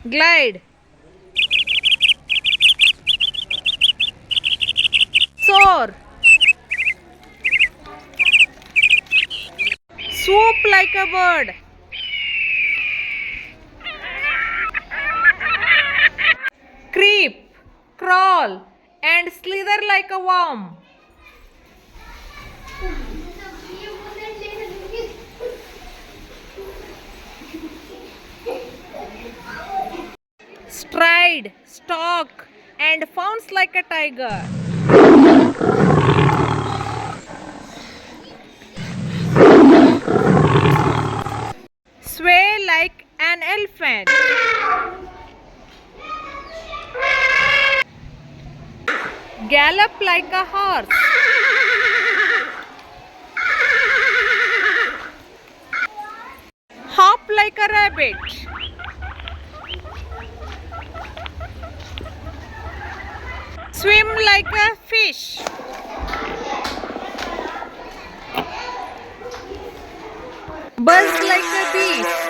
glide, soar, swoop like a bird, creep, crawl, and slither like a worm. Stride, stalk, and pounce like a tiger. Sway like an elephant. Gallop like a horse. Hop like a rabbit. Swim like a fish. Buzz like a bee.